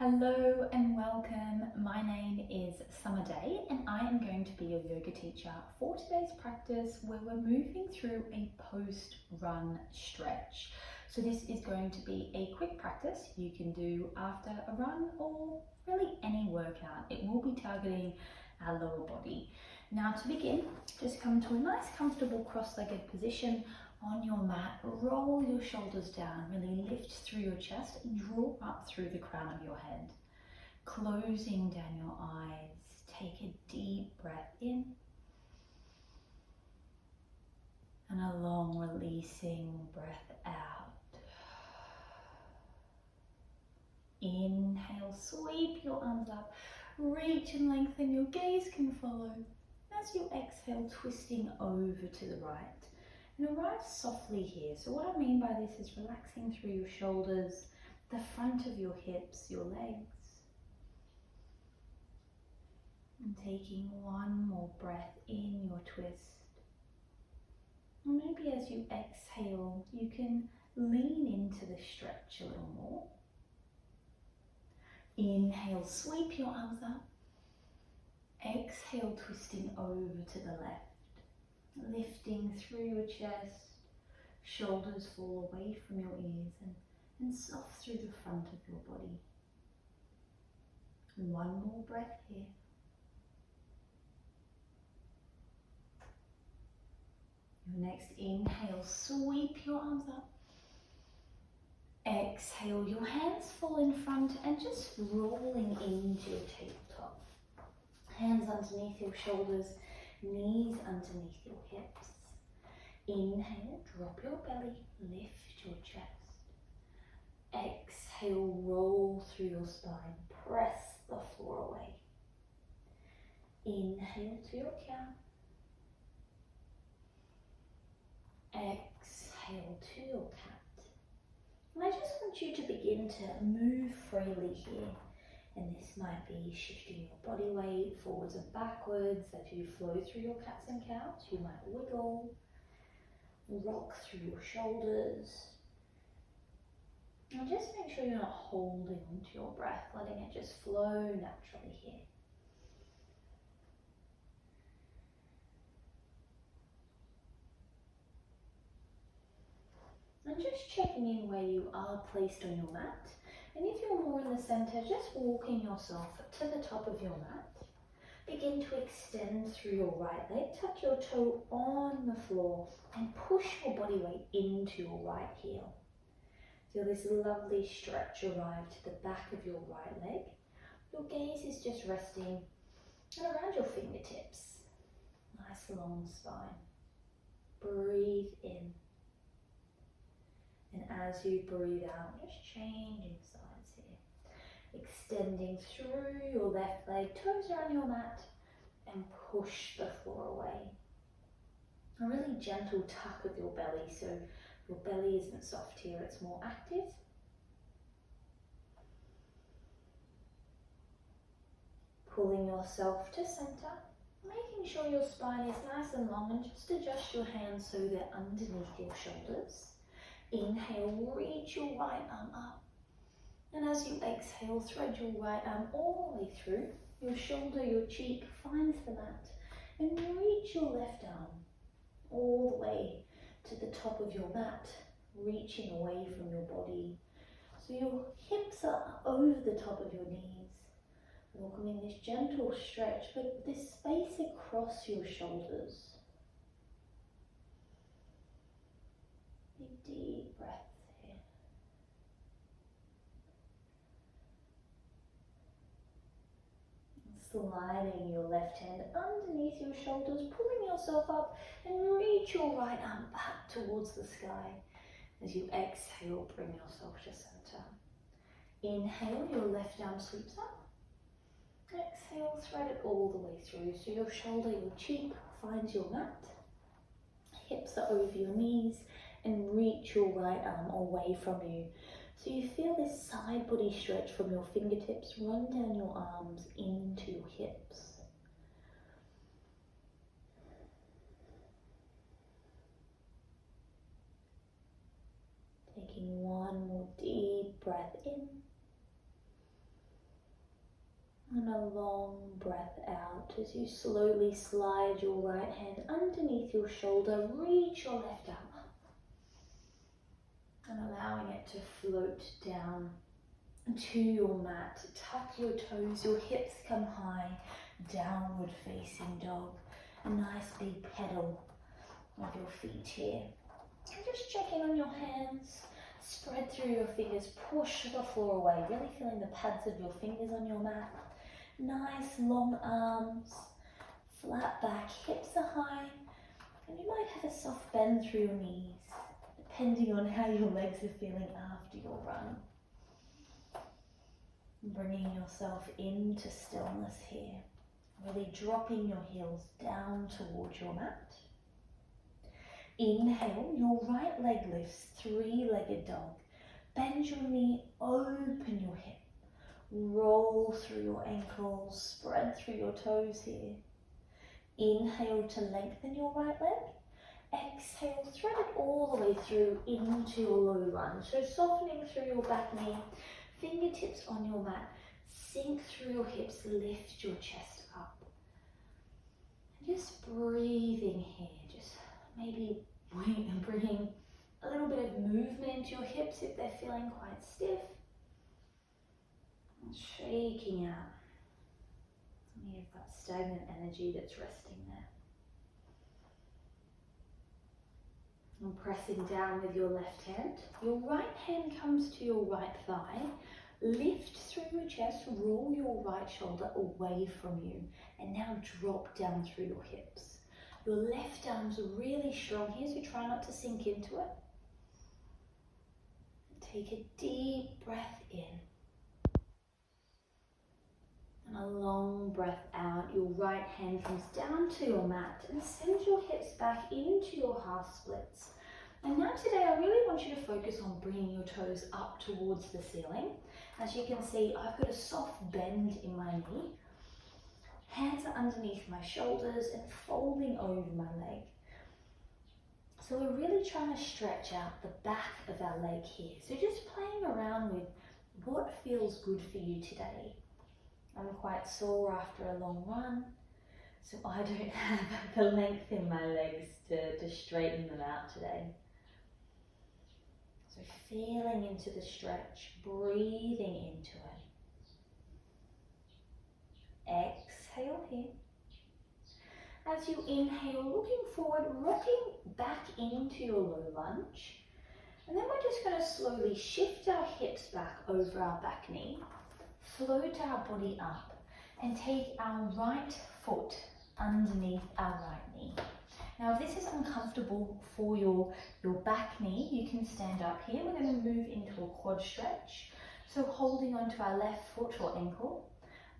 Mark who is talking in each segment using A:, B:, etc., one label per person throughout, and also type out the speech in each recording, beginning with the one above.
A: Hello and welcome. My name is Summalea and I am going to be your yoga teacher for today's practice where we're moving through a post-run stretch. So this is going to be a quick practice you can do after a run or really any workout. It will be targeting our lower body. Now to begin, just come to a nice comfortable cross-legged position on your mat. Roll your shoulders down, really lift through your chest and draw up through the crown of your head. Closing down your eyes, take a deep breath in and a long releasing breath out. Inhale, sweep your arms up, reach and lengthen, your gaze can follow. As you exhale, twisting over to the right. And arrive softly here. So what I mean by this is relaxing through your shoulders, the front of your hips, your legs. And taking one more breath in your twist. And maybe as you exhale, you can lean into the stretch a little more. Inhale, sweep your arms up. Exhale, twisting over to the left. Lifting through your chest, shoulders fall away from your ears and soft through the front of your body. One more breath here. Your next inhale, sweep your arms up. Exhale, your hands fall in front and just rolling into your tabletop. Hands underneath your shoulders, knees underneath your hips. Inhale, drop your belly, lift your chest. Exhale, roll through your spine, press the floor away. Inhale to your cow. Exhale to your cat. And I just want you to begin to move freely here. And this might be shifting your body weight forwards and backwards as you flow through your cats and cows. You might wiggle, rock through your shoulders. And just make sure you're not holding onto your breath, letting it just flow naturally here. And just checking in where you are placed on your mat. And if you're more in the center, just walking yourself to the top of your mat. Begin to extend through your right leg, touch your toe on the floor and push your body weight into your right heel. Feel this lovely stretch arrive to the back of your right leg. Your gaze is just resting around your fingertips. Nice long spine. Breathe in. And as you breathe out, just changing sides here. Extending through your left leg, toes around your mat, and push the floor away. A really gentle tuck of your belly, so your belly isn't soft here, it's more active. Pulling yourself to center, making sure your spine is nice and long, and just adjust your hands so they're underneath your shoulders. Inhale, reach your right arm up. And as you exhale, thread your right arm all the way through. Your shoulder, your cheek finds the mat. And reach your left arm all the way to the top of your mat, reaching away from your body. So your hips are over the top of your knees. Welcoming this gentle stretch, but this space across your shoulders. Big deep breaths here. Sliding your left hand underneath your shoulders, pulling yourself up and reach your right arm back towards the sky. As you exhale, bring yourself to center. Inhale, your left arm sweeps up. Exhale, thread it all the way through. So your shoulder, your cheek finds your mat. Hips are over your knees and reach your right arm away from you. So you feel this side body stretch from your fingertips run down your arms into your hips. Taking one more deep breath in. And a long breath out as you slowly slide your right hand underneath your shoulder, reach your left arm up and allowing it to float down to your mat. Tuck your toes, your hips come high, downward facing dog. A nice big pedal of your feet here. And just check in on your hands, spread through your fingers, push the floor away, really feeling the pads of your fingers on your mat. Nice long arms, flat back, hips are high, and you might have a soft bend through your knees, depending on how your legs are feeling after your run. Bringing yourself into stillness here, really dropping your heels down towards your mat. Inhale, your right leg lifts, three-legged dog. Bend your knee, open your hip. Roll through your ankles, spread through your toes here. Inhale to lengthen your right leg. Exhale, thread it all the way through into your low lunge. So softening through your back knee, fingertips on your mat, sink through your hips, lift your chest up. And just breathing here, just maybe bringing a little bit of movement into your hips if they're feeling quite stiff. And shaking out any of that stagnant energy that's resting there. And pressing down with your left hand. Your right hand comes to your right thigh. Lift through your chest, roll your right shoulder away from you, and now drop down through your hips. Your left arm's really strong here, so try not to sink into it. Take a deep breath in. And a long breath out. Your right hand comes down to your mat and send your hips back into your half splits. And now today I really want you to focus on bringing your toes up towards the ceiling. As you can see, I've got a soft bend in my knee. Hands are underneath my shoulders and folding over my leg. So we're really trying to stretch out the back of our leg here. So just playing around with what feels good for you today. I'm quite sore after a long run, so I don't have the length in my legs to straighten them out today. So feeling into the stretch, breathing into it. Exhale here. As you inhale, looking forward, rocking back into your low lunge. And then we're just going to slowly shift our hips back over our back knee, float our body up, and take our right foot underneath our right knee. Now, if this is uncomfortable for your back knee, you can stand up here. We're going to move into a quad stretch. So holding onto our left foot or ankle,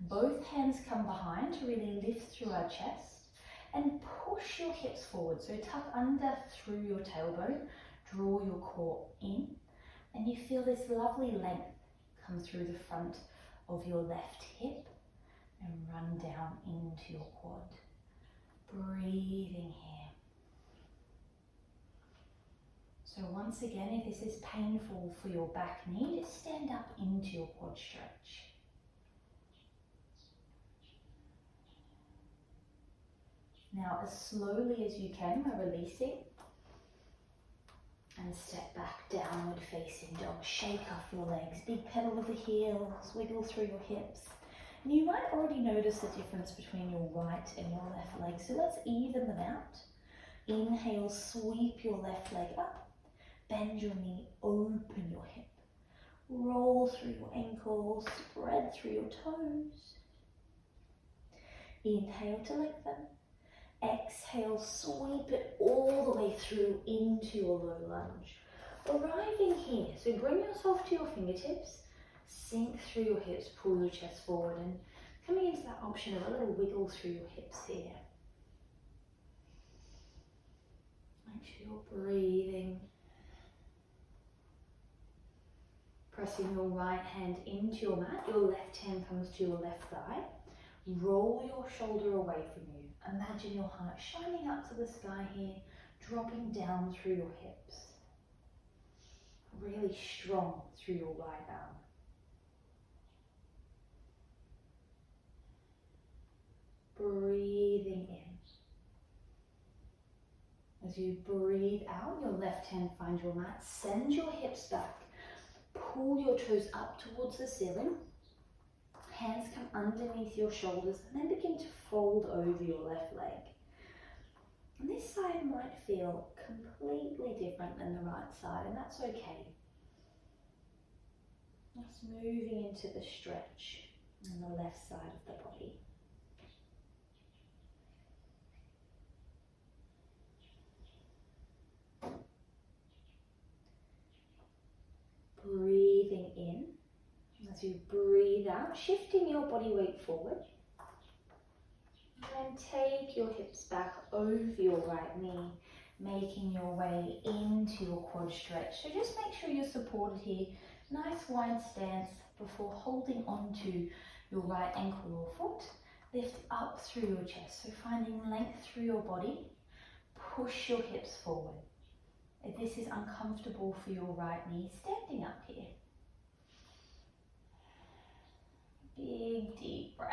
A: both hands come behind to really lift through our chest and push your hips forward. So tuck under through your tailbone, draw your core in, and you feel this lovely length come through the front of your left hip and run down into your quad. Breathing here. So once again, if this is painful for your back knee, just stand up into your quad stretch. Now, as slowly as you can, we're releasing. And step back, downward facing dog. Shake off your legs, big pedal with the heels, wiggle through your hips. And you might already notice the difference between your right and your left leg, so let's even them out. Inhale, sweep your left leg up, bend your knee, open your hip. Roll through your ankles, spread through your toes. Inhale to lengthen. Exhale, sweep it all the way through into your low lunge. Arriving here, so bring yourself to your fingertips, sink through your hips, pull your chest forward, and coming into that option of a little wiggle through your hips here. Make sure you're breathing. Pressing your right hand into your mat, your left hand comes to your left thigh. Roll your shoulder away from you. Imagine your heart shining up to the sky here, dropping down through your hips. Really strong through your right arm. As you breathe out, your left hand finds your mat. Send your hips back. Pull your toes up towards the ceiling. Hands come underneath your shoulders and then begin to fold over your left leg. And this side might feel completely different than the right side, and that's okay. Just moving into the stretch on the left side of the body. Breathing in. As you breathe out, shifting your body weight forward. And take your hips back over your right knee, making your way into your quad stretch. So just make sure you're supported here. Nice wide stance before holding onto your right ankle or foot. Lift up through your chest, so finding length through your body. Push your hips forward. If this is uncomfortable for your right knee, standing up here. Big deep breaths.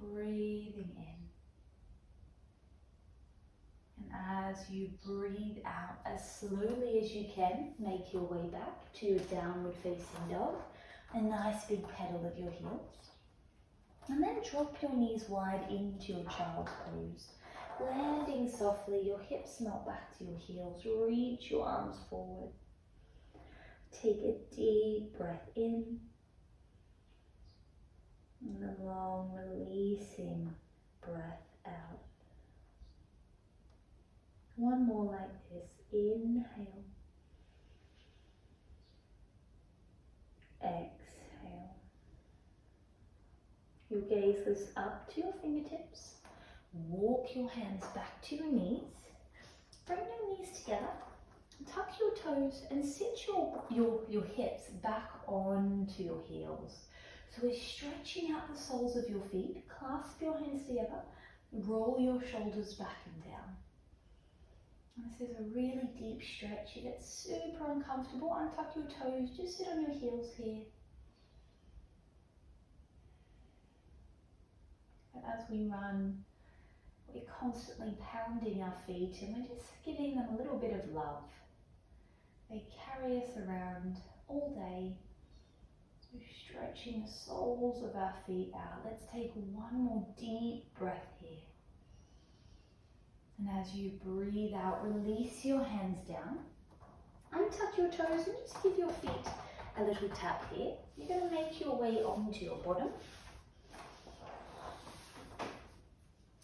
A: Breathing in. And as you breathe out, as slowly as you can, make your way back to a downward facing dog. A nice big pedal of your heels. And then drop your knees wide into your child's pose. Landing softly, your hips melt back to your heels. Reach your arms forward. Take a deep breath in. And a long releasing breath out. One more like this. Inhale. Exhale. Your gaze lifts up to your fingertips. Walk your hands back to your knees. Bring your knees together. Tuck your toes and sit your hips back onto your heels. So we're stretching out the soles of your feet. Clasp your hands together. Roll your shoulders back and down. And this is a really deep stretch. If it's super uncomfortable, untuck your toes. Just sit on your heels here. But as we run, we're constantly pounding our feet and we're just giving them a little bit of love. They carry us around all day. So stretching the soles of our feet out. Let's take one more deep breath here. And as you breathe out, release your hands down. Untuck your toes and just give your feet a little tap here. You're going to make your way onto your bottom.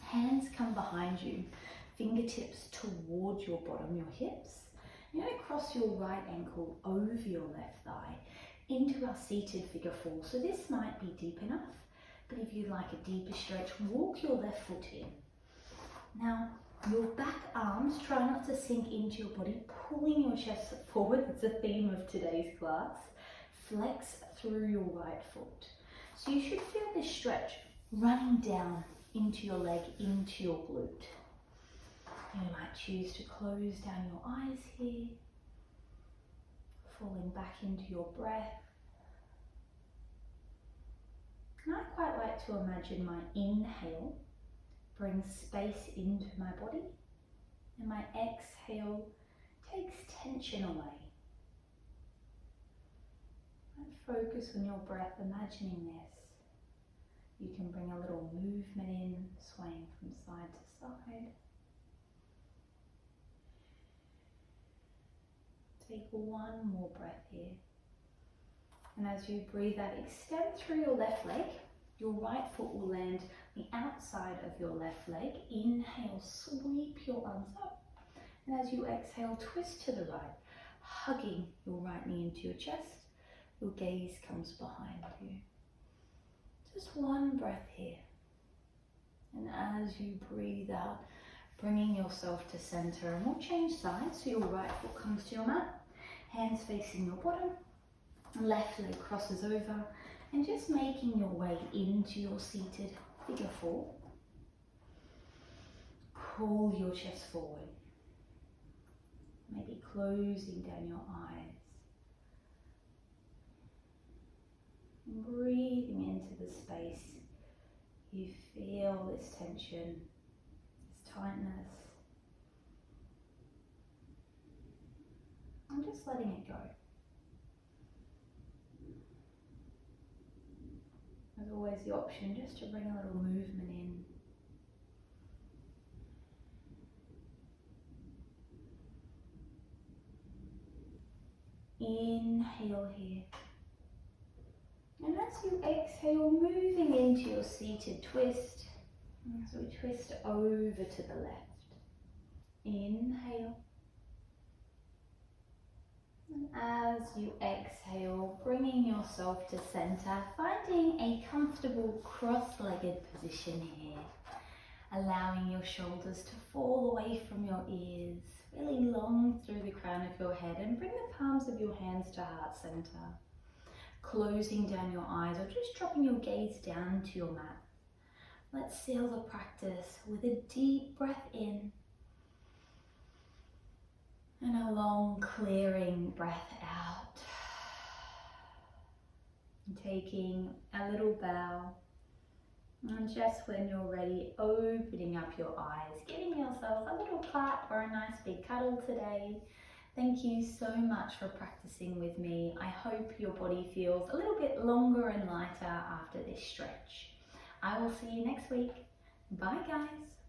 A: Hands come behind you, fingertips towards your bottom, your hips. You're going to cross your right ankle over your left thigh into our seated figure four. So this might be deep enough, but if you'd like a deeper stretch, walk your left foot in. Now, your back arms, try not to sink into your body, pulling your chest forward. It's the theme of today's class. Flex through your right foot. So you should feel this stretch running down into your leg, into your glute. You might choose to close down your eyes here, falling back into your breath. And I quite like to imagine my inhale brings space into my body, and my exhale takes tension away. And focus on your breath, imagining this. You can bring a little movement in, swaying from side to side. Take one more breath here. And as you breathe out, extend through your left leg. Your right foot will land the outside of your left leg. Inhale, sweep your arms up. And as you exhale, twist to the right, hugging your right knee into your chest. Your gaze comes behind you. Just one breath here. And as you breathe out, bringing yourself to center. And we'll change sides, so your right foot comes to your mat, hands facing your bottom, left leg crosses over, and just making your way into your seated figure four. Pull your chest forward, maybe closing down your eyes. Breathing into the space, you feel this tension, this tightness, and just letting it go. There's always the option just to bring a little movement in. Inhale here. And as you exhale, moving into your seated twist. So we twist over to the left. Inhale. And as you exhale, bringing yourself to center, finding a comfortable cross-legged position here. Allowing your shoulders to fall away from your ears, really long through the crown of your head, and bring the palms of your hands to heart center. Closing down your eyes or just dropping your gaze down to your mat. Let's seal the practice with a deep breath in and a long clearing breath out. Taking a little bow, and just when you're ready, opening up your eyes, giving yourself a little clap or a nice big cuddle today. Thank you so much for practicing with me. I hope your body feels a little bit longer and lighter after this stretch. I will see you next week. Bye guys.